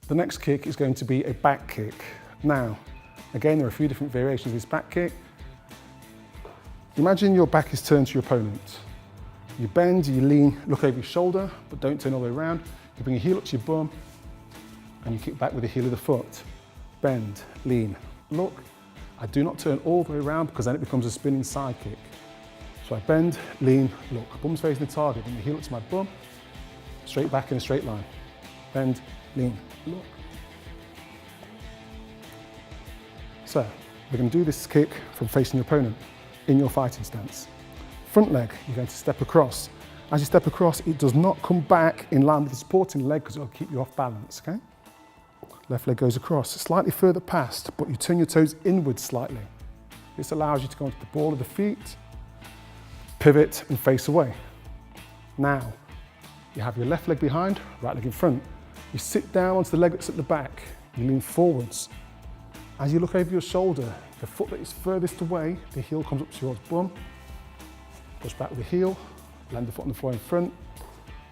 The next kick is going to be a back kick. Now, again, there are a few different variations of this back kick. Imagine your back is turned to your opponent. You bend, you lean, look over your shoulder, but don't turn all the way around. You bring your heel up to your bum, and you kick back with the heel of the foot. Bend, lean, look. I do not turn all the way around because then it becomes a spinning side kick. So I bend, lean, look. Bum's facing the target, bring the heel up to my bum, straight back in a straight line. Bend, lean, look. So, we're going to do this kick from facing your opponent in your fighting stance. Front leg, you're going to step across. As you step across, it does not come back in line with the supporting leg because it'll keep you off balance, okay? Left leg goes across, slightly further past, but you turn your toes inwards slightly. This allows you to go onto the ball of the feet, pivot and face away. Now, you have your left leg behind, right leg in front. You sit down onto the leg that's at the back, you lean forwards. As you look over your shoulder, the foot that is furthest away, the heel comes up towards bum, push back with the heel, land the foot on the floor in front,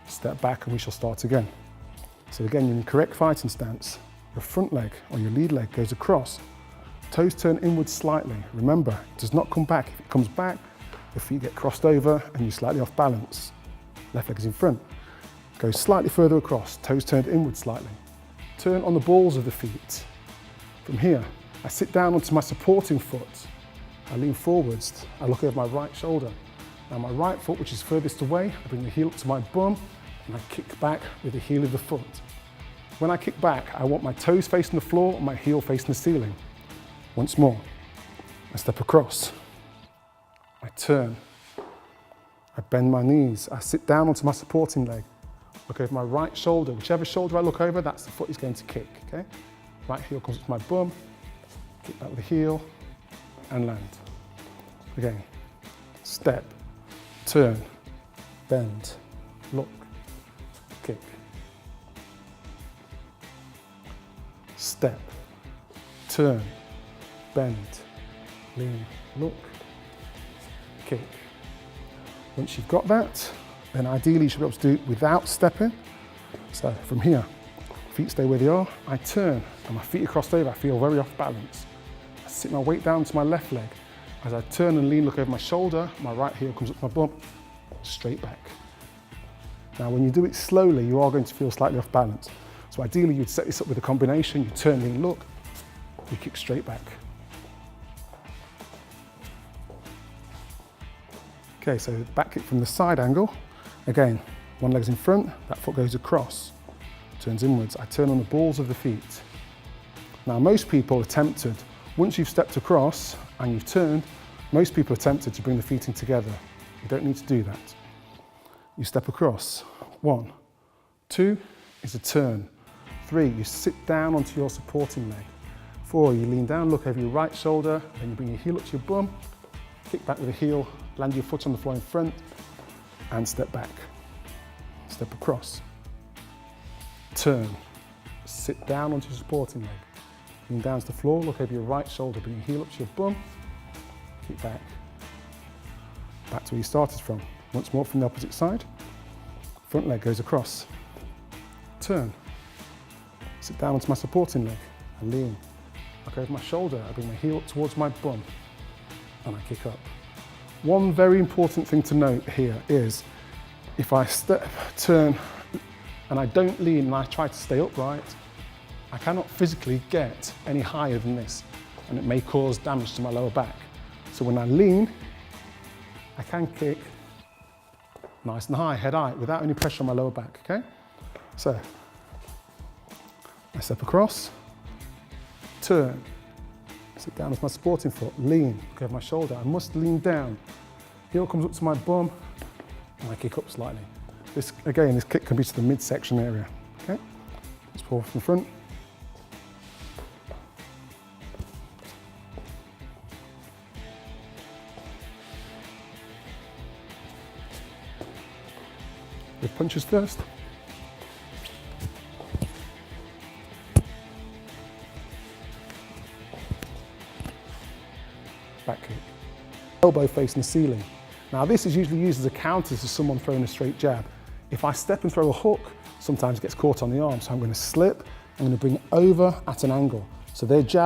step back and we shall start again. So again, you're in correct fighting stance. Your front leg or your lead leg goes across, toes turn inwards slightly. Remember, it does not come back. If it comes back, your feet get crossed over and you're slightly off balance. Left leg is in front. Go slightly further across, toes turned inwards slightly. Turn on the balls of the feet. From here, I sit down onto my supporting foot. I lean forwards, I look over my right shoulder. Now my right foot, which is furthest away, I bring the heel up to my bum and I kick back with the heel of the foot. When I kick back, I want my toes facing the floor and my heel facing the ceiling. Once more, I step across, I turn, I bend my knees, I sit down onto my supporting leg, look over my right shoulder. Whichever shoulder I look over, that's the foot is going to kick, okay? Right heel comes up to my bum, kick back with the heel, and land. Again, step, turn, bend, look, kick. Step, turn, bend, lean, look, kick. Once you've got that, then ideally you should be able to do it without stepping. So from here, feet stay where they are, I turn and my feet are crossed over, I feel very off balance. I sit my weight down to my left leg. As I turn and lean, look over my shoulder, my right heel comes up to my bum, straight back. Now when you do it slowly, you are going to feel slightly off balance. So ideally you'd set this up with a combination, you turn, lean, look, you kick straight back. Okay, so back kick from the side angle. Again, one leg's in front, that foot goes across, turns inwards. I turn on the balls of the feet. Now most people are tempted, once you've stepped across and you've turned, most people are tempted to bring the feet in together. You don't need to do that. You step across. 1, 2 is a turn. 3, you sit down onto your supporting leg. 4, you lean down, look over your right shoulder, then you bring your heel up to your bum, kick back with the heel, land your foot on the floor in front, and step back. Step across. Turn. Sit down onto your supporting leg. Lean down to the floor, look over your right shoulder, bring your heel up to your bum, kick back. Back to where you started from. Once more from the opposite side. Front leg goes across. Turn. Sit down onto my supporting leg and lean. Look over my shoulder, I bring my heel up towards my bum and I kick up. One very important thing to note here is if I step, turn, and I don't lean and I try to stay upright, I cannot physically get any higher than this and it may cause damage to my lower back. So when I lean, I can kick nice and high, head high, without any pressure on my lower back, okay? So, I step across, turn, sit down with my supporting foot, lean, look over my shoulder, I must lean down. Heel comes up to my bum, and I kick up slightly. This, again, this kick can be to the midsection area, okay? Let's pull from the front. With punches first. Back kick. Elbow facing the ceiling. Now this is usually used as a counter to someone throwing a straight jab. If I step and throw a hook, sometimes it gets caught on the arm, so I'm going to slip, I'm going to bring it over at an angle. So their jab